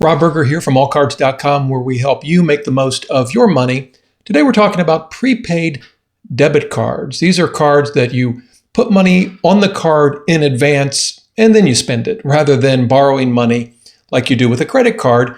Rob Berger here from allcards.com, where we help you make the most of your money. Today we're talking about prepaid debit cards. These are cards that you put money on the card in advance and then you spend it, rather than borrowing money like you do with a credit card.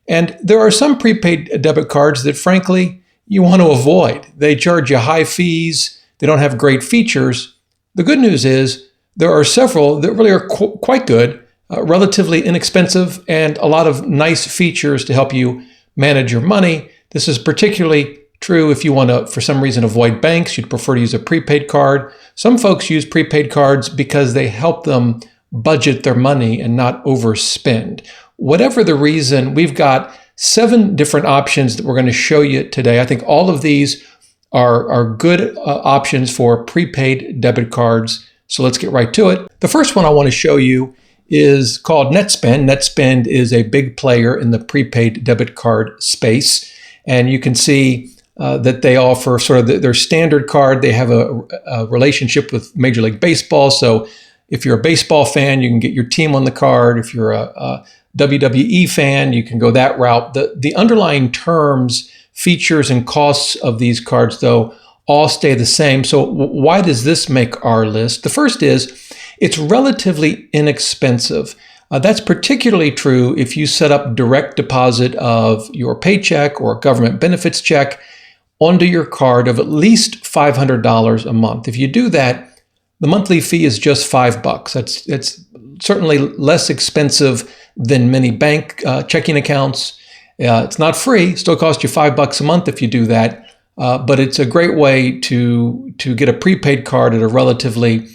And there are some prepaid debit cards that, frankly, you want to avoid. They charge you high fees. They don't have great features. The good news is there are several that really are quite good, relatively inexpensive, and a lot of nice features to help you manage your money. This is particularly true if you want to, for some reason, avoid banks. You'd prefer to use a prepaid card. Some folks use prepaid cards because they help them budget their money and not overspend. Whatever the reason, we've got 7 different options that we're going to show you today. I think all of these are good options for prepaid debit cards. So let's get right to it. The first one I want to show you is called Netspend. Netspend is a big player in the prepaid debit card space. And you can see that they offer sort of their standard card. They have a relationship with Major League Baseball. So if you're a baseball fan, you can get your team on the card. If you're a WWE fan, you can go that route. The underlying terms, features, and costs of these cards, though, all stay the same. So why does this make our list? The first is it's relatively inexpensive. That's particularly true if you set up direct deposit of your paycheck or government benefits check onto your card of at least $500 a month. If you do that, the monthly fee is just $5. It's certainly less expensive than many bank checking accounts. It's not free; still costs you $5 a month if you do that. But it's a great way to get a prepaid card at a relatively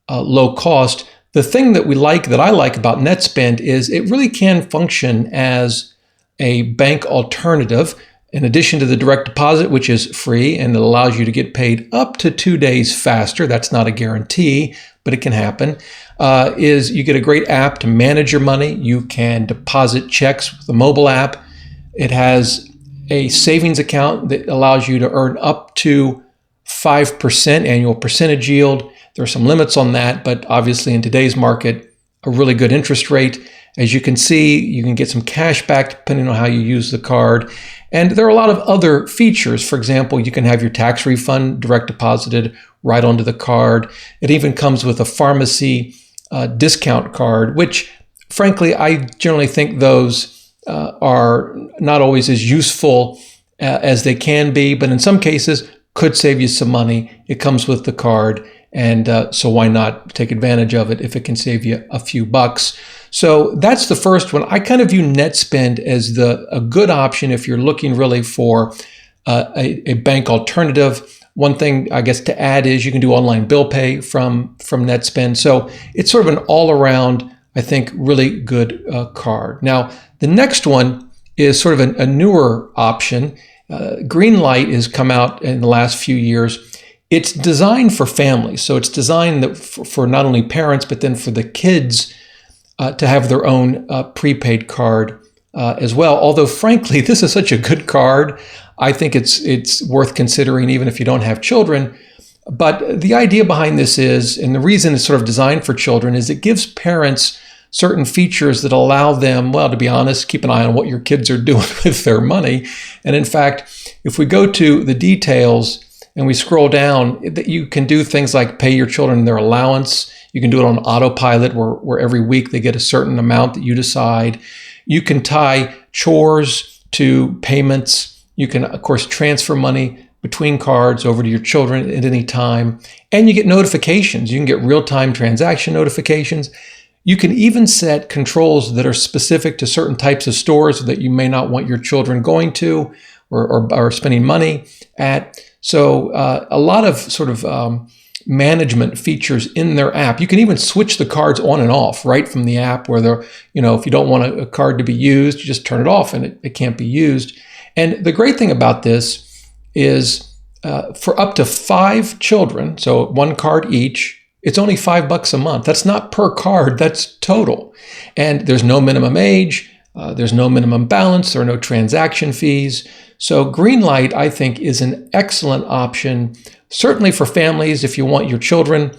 low cost. The thing that I like about Netspend is it really can function as a bank alternative. In addition to the direct deposit, which is free and it allows you to get paid up to 2 days faster. That's not a guarantee, but it can happen. Is you get a great app to manage your money. You can deposit checks with the mobile app. It has a savings account that allows you to earn up to 5% annual percentage yield. There are some limits on that, but obviously in today's market, a really good interest rate. As you can see, you can get some cash back depending on how you use the card. And there are a lot of other features. For example, you can have your tax refund direct deposited right onto the card. It even comes with a pharmacy discount card, which frankly, I generally think those are not always as useful as they can be, but in some cases could save you some money. It comes with the card. And so why not take advantage of it if it can save you a few bucks? So that's the first one. I kind of view Netspend as a good option if you're looking really for a bank alternative. One thing I guess to add is you can do online bill pay from Netspend. So it's sort of an all-around, I think, really good card. Now, the next one is sort of a newer option. Greenlight has come out in the last few years. It's designed for families. So it's designed for not only parents, but then for the kids to have their own prepaid card as well. Although, frankly, this is such a good card. I think it's worth considering even if you don't have children. But the idea behind this is, and the reason it's sort of designed for children, is it gives parents certain features that allow them, well, to be honest, keep an eye on what your kids are doing with their money. And in fact, if we go to the details and we scroll down, you can do things like pay your children their allowance. You can do it on autopilot where every week they get a certain amount that you decide. You can tie chores to payments. You can, of course, transfer money between cards over to your children at any time. And you get notifications. You can get real-time transaction notifications. You can even set controls that are specific to certain types of stores that you may not want your children going to or spending money at. So a lot of sort of management features in their app. You can even switch the cards on and off right from the app where they're, if you don't want a card to be used, you just turn it off and it can't be used. And the great thing about this is for up to 5 children, so 1 card each, it's only $5 a month. That's not per card, that's total. And there's no minimum age, there's no minimum balance, there are no transaction fees. So Greenlight, I think, is an excellent option, certainly for families if you want your children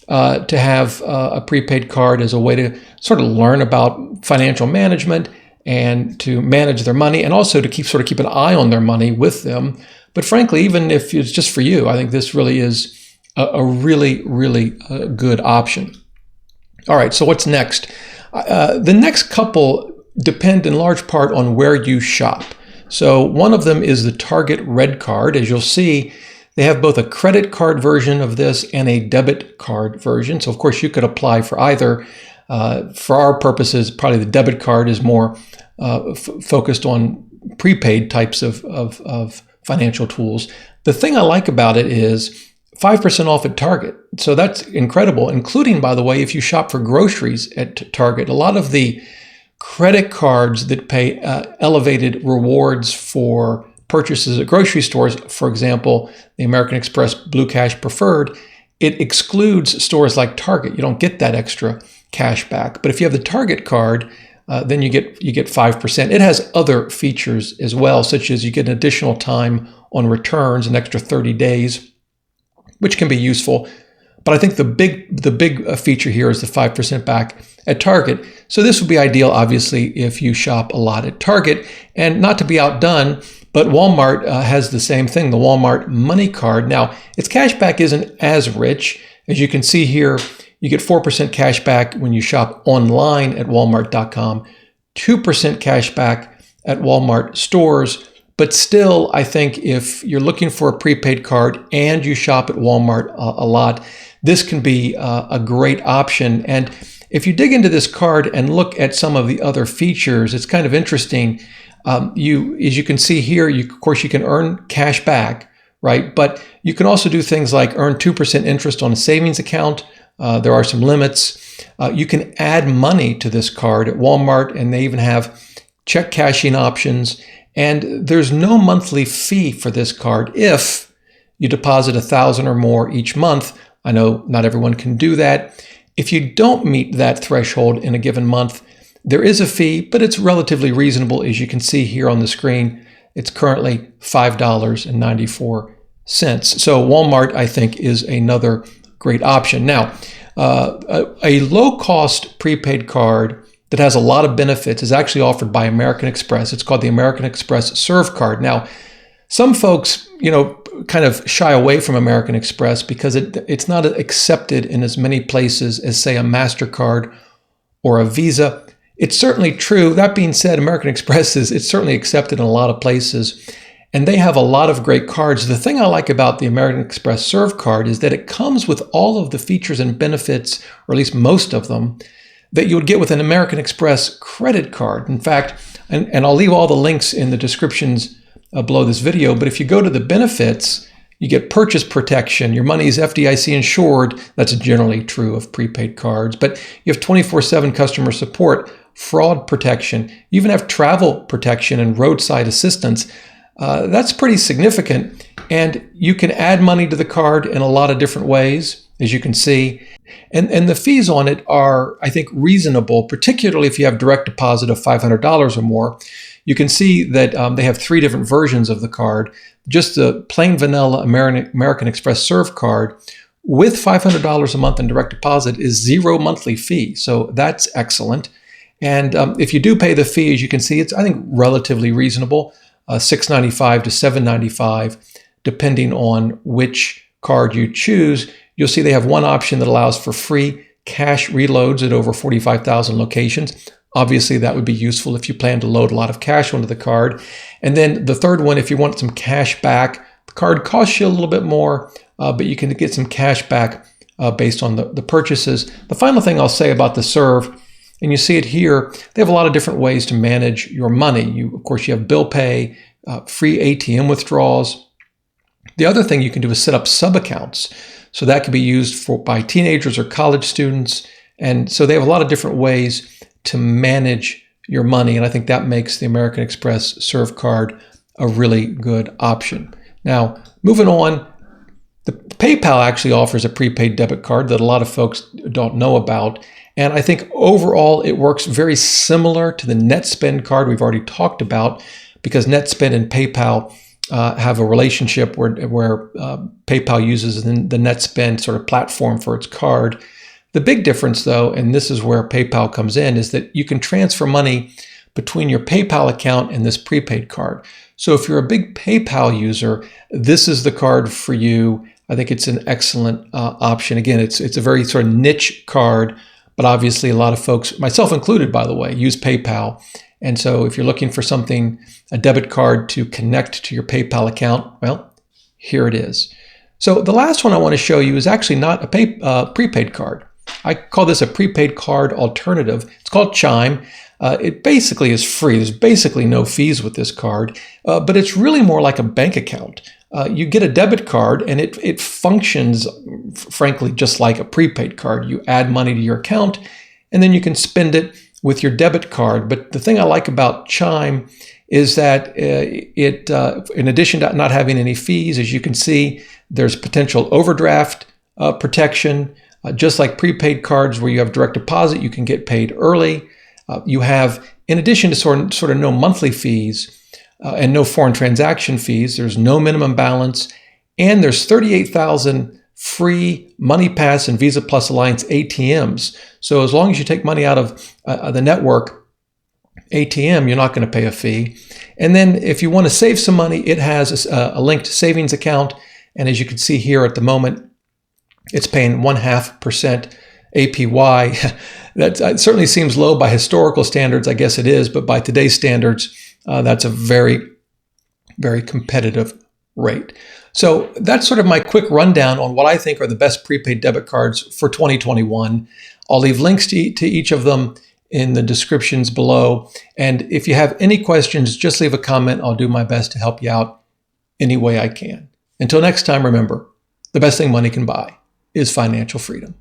to have a prepaid card as a way to sort of learn about financial management and to manage their money, and also to keep an eye on their money with them. But frankly, even if it's just for you, I think this really is a really, really good option. All right, so what's next? The next couple depend in large part on where you shop. So one of them is the Target Red Card. As you'll see, they have both a credit card version of this and a debit card version. So of course you could apply for either. For our purposes, probably the debit card is more focused on prepaid types of financial tools. The thing I like about it is 5% off at Target. So that's incredible, including, by the way, if you shop for groceries at Target. A lot of the credit cards that pay elevated rewards for purchases at grocery stores, for example, the American Express Blue Cash Preferred, it excludes stores like Target. You don't get that extra cash back. But if you have the Target card, then you get 5%. It has other features as well, such as you get an additional time on returns, an extra 30 days, which can be useful. But I think the big feature here is the 5% back at Target. So this would be ideal, obviously, if you shop a lot at Target. And not to be outdone, but Walmart has the same thing, the Walmart Money Card. Now, its cashback isn't as rich. As you can see here, you get 4% cash back when you shop online at walmart.com, 2% cash back at Walmart stores. But still, I think if you're looking for a prepaid card and you shop at Walmart a lot, this can be a great option. And if you dig into this card and look at some of the other features, it's kind of interesting. As you can see here, of course, you can earn cash back, right? But you can also do things like earn 2% interest on a savings account. There are some limits. You can add money to this card at Walmart, and they even have check cashing options. And there's no monthly fee for this card if you deposit $1,000 or more each month. I know not everyone can do that. If you don't meet that threshold in a given month, there is a fee, but it's relatively reasonable. As you can see here on the screen, it's currently $5.94. So Walmart, I think, is another great option. Now, a low-cost prepaid card that has a lot of benefits is actually offered by American Express. It's called the American Express Serve Card. Now, some folks, kind of shy away from American Express because it's not accepted in as many places as, say, a MasterCard or a Visa. It's certainly true. That being said, American Express it's certainly accepted in a lot of places, and they have a lot of great cards. The thing I like about the American Express Serve Card is that it comes with all of the features and benefits, or at least most of them, that you would get with an American Express credit card. In fact, and I'll leave all the links in the descriptions below this video, but if you go to the benefits, you get purchase protection. Your money is FDIC insured. That's generally true of prepaid cards. But you have 24/7 customer support, fraud protection. You even have travel protection and roadside assistance. That's pretty significant. And you can add money to the card in a lot of different ways, as you can see. And the fees on it are, I think, reasonable, particularly if you have direct deposit of $500 or more. You can see that they have 3 different versions of the card. Just the plain vanilla American Express Serve card with $500 a month in direct deposit is 0 monthly fee. So that's excellent. And if you do pay the fee, as you can see, it's, I think, relatively reasonable, $6.95 to $7.95, depending on which card you choose. You'll see they have one option that allows for free cash reloads at over 45,000 locations. Obviously, that would be useful if you plan to load a lot of cash onto the card. And then the third one, if you want some cash back, the card costs you a little bit more, but you can get some cash back based on the purchases. The final thing I'll say about the Serve, and you see it here, they have a lot of different ways to manage your money. Of course, you have bill pay, free ATM withdrawals. The other thing you can do is set up sub-accounts. So that can be used by teenagers or college students. And so they have a lot of different ways to manage your money. And I think that makes the American Express Serve card a really good option. Now, moving on, the PayPal actually offers a prepaid debit card that a lot of folks don't know about. And I think overall it works very similar to the Netspend card we've already talked about, because Netspend and PayPal have a relationship where PayPal uses the Netspend sort of platform for its card. The big difference, though, and this is where PayPal comes in, is that you can transfer money between your PayPal account and this prepaid card. So if you're a big PayPal user, this is the card for you. I think it's an excellent option. Again, it's a very sort of niche card, but obviously a lot of folks, myself included, by the way, use PayPal. And so if you're looking for something, a debit card to connect to your PayPal account, well, here it is. So the last one I want to show you is actually not a prepaid card. I call this a prepaid card alternative. It's called Chime. It basically is free. There's basically no fees with this card, but it's really more like a bank account. You get a debit card and it functions, frankly, just like a prepaid card. You add money to your account and then you can spend it with your debit card. But the thing I like about Chime is that in addition to not having any fees, as you can see, there's potential overdraft protection. Just like prepaid cards where you have direct deposit, you can get paid early. You have, in addition to sort of no monthly fees and no foreign transaction fees, there's no minimum balance, and there's 38,000 free MoneyPass and Visa Plus Alliance ATMs. So as long as you take money out of the network ATM, you're not going to pay a fee. And then if you want to save some money, it has a linked savings account. And as you can see here at the moment, it's paying 0.5% APY. That certainly seems low by historical standards. I guess it is, but by today's standards, that's a very, very competitive rate. So that's sort of my quick rundown on what I think are the best prepaid debit cards for 2021. I'll leave links to each of them in the descriptions below. And if you have any questions, just leave a comment. I'll do my best to help you out any way I can. Until next time, remember, the best thing money can buy is financial freedom.